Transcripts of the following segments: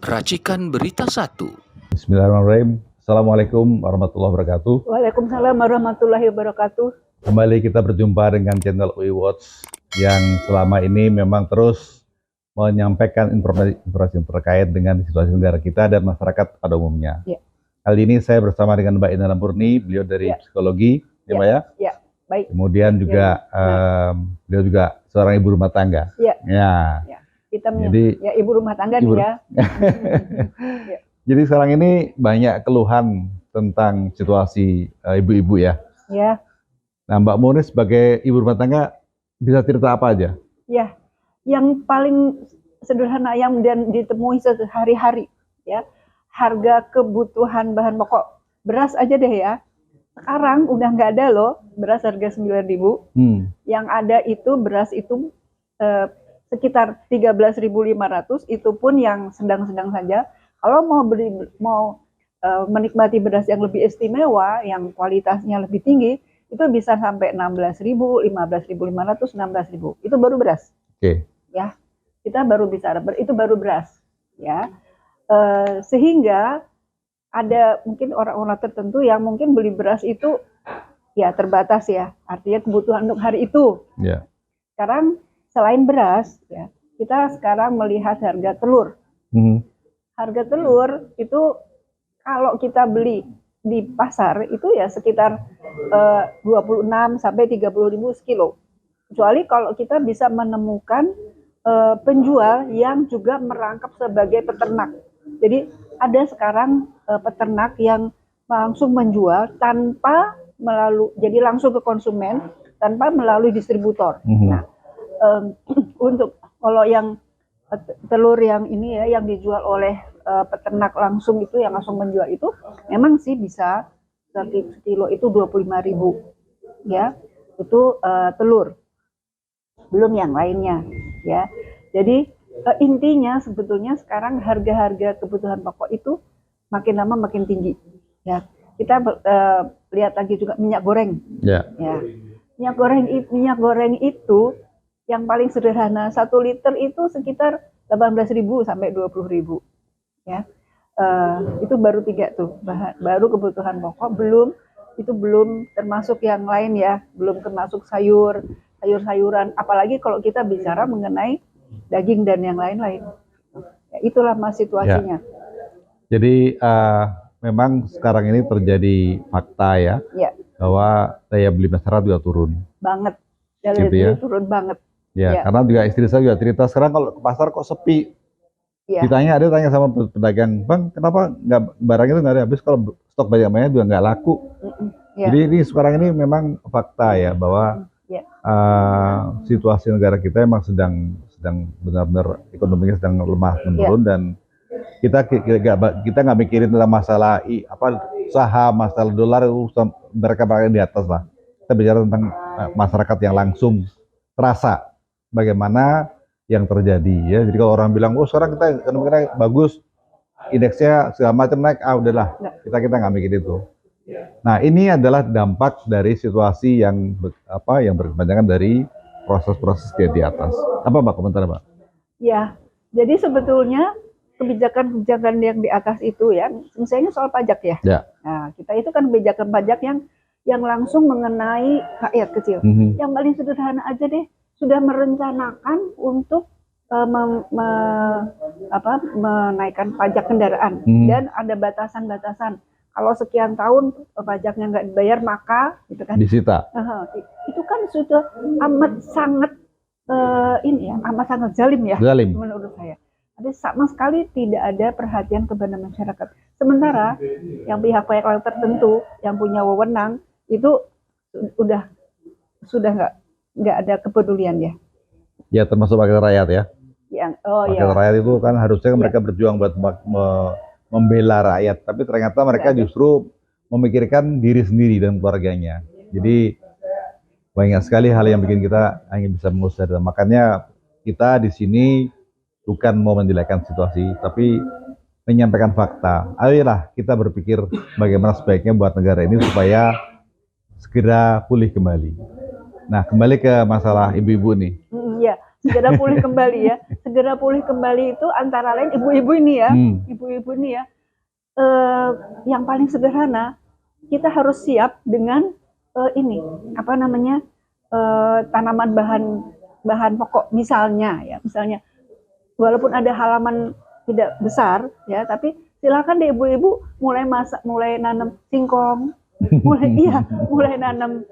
Racikan Berita 1. Bismillahirrahmanirrahim. Assalamualaikum warahmatullahi wabarakatuh. Waalaikumsalam warahmatullahi wabarakatuh. Kembali kita berjumpa dengan channel UI Watch yang selama ini memang terus menyampaikan informasi terkait dengan situasi negara kita dan masyarakat pada umumnya. Ya. Kali ini saya bersama dengan Mbak Ina Lampurni, beliau dari psikologi, ya Mbak ya? Ya, baik. Kemudian juga beliau juga seorang ibu rumah tangga. Ya. Ya. Kita Jadi ya ibu rumah tangga nih ya. Jadi sekarang ini banyak keluhan tentang situasi ibu-ibu ya. Ya. Nah, Mbak Murni sebagai ibu rumah tangga bisa cerita apa aja? Ya, yang paling sederhana yang ditemui sehari-hari ya, harga kebutuhan bahan pokok beras aja deh ya. Sekarang udah nggak ada loh beras harga 9.000. Yang ada itu beras itu sekitar 13.500, itu pun yang sedang-sedang saja. Kalau mau menikmati beras yang lebih istimewa, yang kualitasnya lebih tinggi, itu bisa sampai 16.000, 15.500, 16.000. Itu baru beras. Oke. Ya, kita baru bisa itu baru beras. Ya, sehingga ada mungkin orang-orang tertentu yang mungkin beli beras itu ya terbatas ya. Artinya kebutuhan untuk hari itu. Ya. Sekarang selain beras, ya, kita sekarang melihat harga telur. Harga telur itu kalau kita beli di pasar itu ya sekitar 26 sampai 30.000 sekilo. Kecuali kalau kita bisa menemukan penjual yang juga merangkap sebagai peternak. Jadi ada sekarang peternak yang langsung menjual tanpa jadi langsung ke konsumen tanpa melalui distributor. Nah, untuk kalau yang telur yang ini ya yang dijual oleh peternak langsung itu yang langsung menjual itu memang sih bisa sekilo itu 25.000 ya, itu telur, belum yang lainnya ya. Jadi intinya sebetulnya sekarang harga-harga kebutuhan pokok itu makin lama makin tinggi ya. Kita lihat lagi juga minyak goreng ya. Minyak goreng itu yang paling sederhana 1 liter itu sekitar 18.000 sampai 20.000 ya. Itu baru 3 tuh baru kebutuhan pokok, belum termasuk yang lain ya, belum termasuk sayur-sayuran, apalagi kalau kita bicara mengenai daging dan yang lain-lain ya, itulah mas situasinya ya. Jadi memang sekarang ini terjadi fakta ya, bahwa daya beli masyarakat juga turun banget, daya beli turun banget. Ya, karena juga istri saya juga cerita sekarang kalau ke pasar kok sepi. Ditanya, ada tanya sama pedagang, Bang, kenapa nggak barang itu nggak ada habis, kalau stok banyak-banyak juga nggak laku. Jadi ini sekarang ini memang fakta ya bahwa situasi negara kita memang sedang benar-benar ekonominya sedang lemah menurun dan kita nggak mikirin tentang masalah saham, masalah dolar, mereka di atas lah. Kita bicara tentang masyarakat yang langsung terasa bagaimana yang terjadi ya. Jadi kalau orang bilang, oh sekarang kita ekonominya bagus, indeksnya segala macam naik, udahlah, kita nggak mikir itu. Nah, ini adalah dampak dari situasi yang berkepanjangan dari proses-proses di atas. Apa Mbak komentar Mbak? Ya, jadi sebetulnya kebijakan-kebijakan yang di atas itu ya, misalnya soal pajak ya. Nah, kita itu kan kebijakan pajak yang langsung mengenai rakyat kecil. Yang paling sederhana aja deh, sudah merencanakan untuk menaikkan pajak kendaraan dan ada batasan-batasan. Kalau sekian tahun pajaknya nggak dibayar maka gitu kan disita. Itu kan sudah amat sangat amat sangat zalim ya menurut saya. Ada sama sekali tidak ada perhatian kepada masyarakat. Sementara yang pihak-pihak tertentu yang punya wewenang itu sudah nggak ada kepedulian ya. Ya, termasuk wakil rakyat ya. Wakil rakyat itu kan harusnya mereka berjuang buat membela rakyat, tapi ternyata mereka justru memikirkan diri sendiri dan keluarganya. Jadi banyak sekali hal yang bikin kita hanya bisa mengusir. Makanya kita di sini bukan mau menjelekkan situasi, tapi menyampaikan fakta. Ayolah kita berpikir bagaimana sebaiknya buat negara ini supaya segera pulih kembali. Nah, kembali ke masalah ibu-ibu nih. Ya, segera pulih kembali ya. Segera pulih kembali itu antara lain ibu-ibu ini ya, ibu-ibu ini ya. Yang paling sederhana, kita harus siap dengan ini apa namanya tanaman bahan pokok misalnya walaupun ada halaman tidak besar ya, tapi silakan deh ibu-ibu mulai nanam singkong, mulai nanam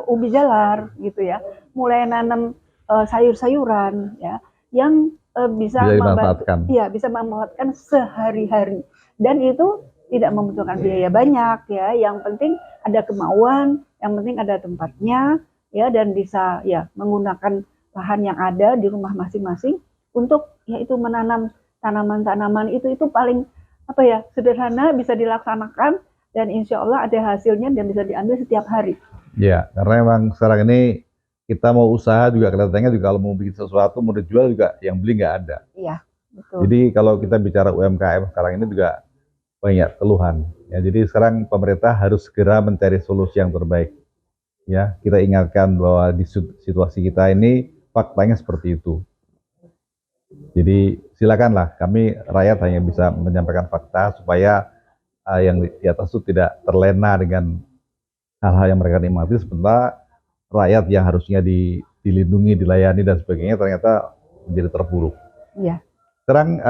ubi jalar gitu ya, mulai nanam sayur-sayuran ya yang bisa memanfaatkan sehari-hari, dan itu tidak membutuhkan biaya banyak ya, yang penting ada kemauan, yang penting ada tempatnya ya, dan bisa ya menggunakan lahan yang ada di rumah masing-masing untuk yaitu menanam tanaman-tanaman itu paling apa ya, sederhana, bisa dilaksanakan, dan insya Allah ada hasilnya dan bisa diambil setiap hari. Ya, karena memang sekarang ini kita mau usaha juga kelihatannya juga, kalau mau bikin sesuatu mau dijual juga yang beli nggak ada. Iya, betul. Jadi kalau kita bicara UMKM sekarang ini juga banyak keluhan. Ya, jadi sekarang pemerintah harus segera mencari solusi yang terbaik. Ya, kita ingatkan bahwa di situasi kita ini faktanya seperti itu. Jadi silakanlah, kami rakyat hanya bisa menyampaikan fakta supaya yang di atas itu tidak terlena dengan hal-hal yang mereka nikmati, sementara rakyat yang harusnya dilindungi, dilayani dan sebagainya ternyata menjadi terpuruk. Iya. Sekarang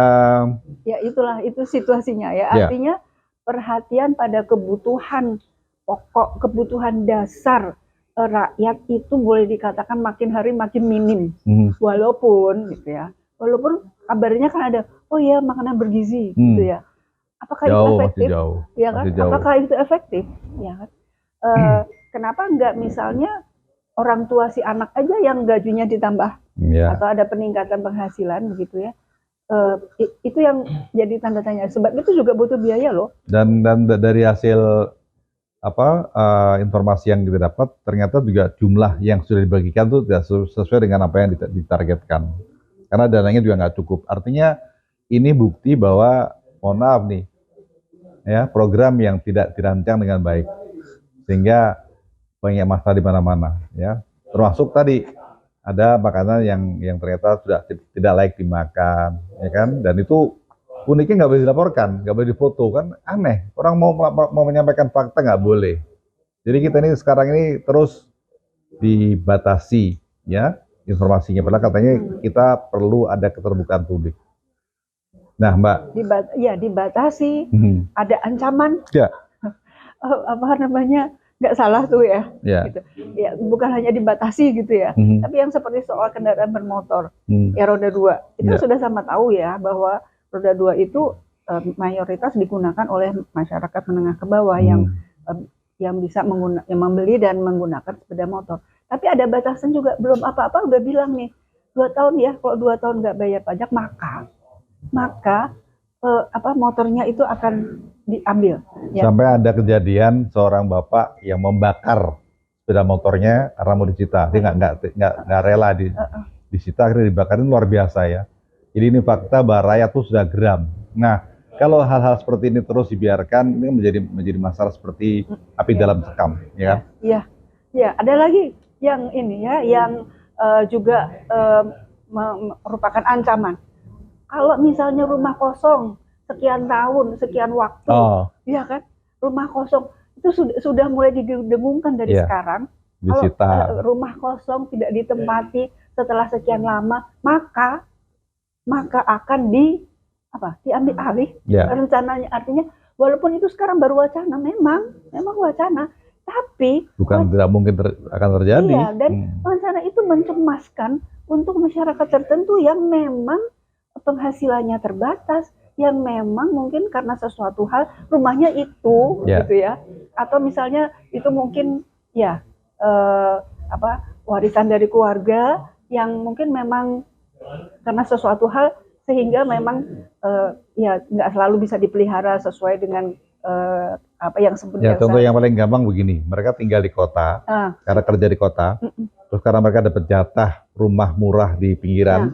ya itu situasinya ya. Artinya perhatian pada kebutuhan pokok, kebutuhan dasar rakyat itu boleh dikatakan makin hari makin minim. Walaupun gitu ya. Walaupun kabarnya kan ada, oh ya makanan bergizi gitu ya. Apakah itu efektif? Ya kan? Apakah itu efektif? Ya kan? Kenapa enggak misalnya orang tua si anak aja yang gajinya ditambah atau ada peningkatan penghasilan begitu ya? Itu yang jadi tanda tanya. Sebab itu juga butuh biaya loh. Dan dari hasil informasi yang kita dapat, ternyata juga jumlah yang sudah dibagikan itu tidak sesuai dengan apa yang ditargetkan. Karena dananya juga nggak cukup. Artinya ini bukti bahwa, mohon maaf nih, ya, program yang tidak dirancang dengan baik, sehingga banyak masalah di mana-mana. Ya, termasuk tadi ada makanan yang ternyata sudah tidak layak dimakan, ya kan? Dan itu uniknya nggak boleh dilaporkan, nggak boleh difoto, kan aneh. Orang mau menyampaikan fakta nggak boleh. Jadi kita ini sekarang ini terus dibatasi, ya, informasinya. Padahal katanya kita perlu ada keterbukaan publik. Nah, Mbak. Dibatasi. Ada ancaman. Ya. Apa namanya? Nggak salah tuh ya. Gitu. Ya, bukan hanya dibatasi gitu ya. Tapi yang seperti soal kendaraan bermotor, ya roda 2, itu sudah sama tahu ya bahwa roda 2 itu mayoritas digunakan oleh masyarakat menengah ke bawah yang bisa membeli dan menggunakan sepeda motor. Tapi ada batasan juga, belum apa-apa udah bilang nih 2 tahun ya, kalau 2 tahun nggak bayar pajak maka motornya itu akan diambil. Ya. Sampai ada kejadian seorang bapak yang membakar sepeda motornya karena mau disita, dia nggak rela disita, akhirnya dibakarin, luar biasa ya. Jadi ini fakta bahwa rakyat tuh sudah geram. Nah, kalau hal-hal seperti ini terus dibiarkan, ini menjadi masalah seperti api dalam sekam, ya kan? Iya, ya. Ada lagi yang ini ya, yang juga merupakan ancaman. Kalau misalnya rumah kosong sekian tahun, sekian waktu, ya kan, rumah kosong itu sudah mulai didengungkan dari sekarang. Disita. Kalau rumah kosong tidak ditempati setelah sekian lama, maka akan diambil alih rencananya. Artinya walaupun itu sekarang baru wacana, memang wacana, tapi bukan tidak mungkin akan terjadi. Iya, dan rencana itu mencemaskan untuk masyarakat tertentu yang memang penghasilannya terbatas, yang memang mungkin karena sesuatu hal rumahnya itu gitu ya, atau misalnya itu mungkin ya warisan dari keluarga yang mungkin memang karena sesuatu hal sehingga memang nggak selalu bisa dipelihara sesuai dengan apa yang sebutnya. Contoh yang paling gampang begini, mereka tinggal di kota, karena kerja di kota, terus karena mereka dapat jatah rumah murah di pinggiran,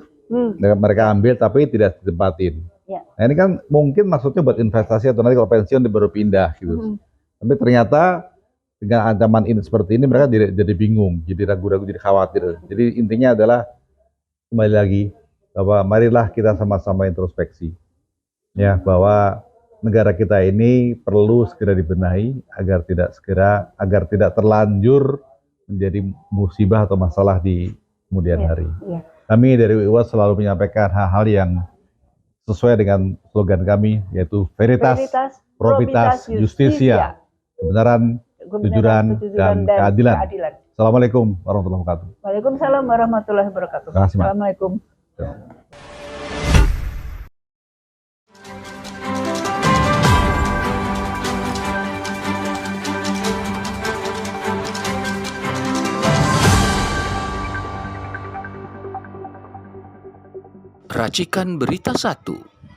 mereka ambil tapi tidak ditempatin. Nah ini kan mungkin maksudnya buat investasi atau nanti kalau pensiun baru pindah gitu. Tapi ternyata dengan ancaman ini seperti ini mereka jadi bingung, jadi ragu-ragu, jadi khawatir. Jadi intinya adalah kembali lagi bahwa marilah kita sama-sama introspeksi, ya, bahwa negara kita ini perlu segera dibenahi agar tidak terlanjur menjadi musibah atau masalah di kemudian hari. Kami dari UIWA selalu menyampaikan hal-hal yang sesuai dengan slogan kami, yaitu Veritas, Probitas, Justisia, kebenaran, kejujuran, dan keadilan. Assalamualaikum warahmatullahi wabarakatuh. Waalaikumsalam warahmatullahi wabarakatuh. Terima kasih, Mak. Assalamualaikum. Racikan Berita 1.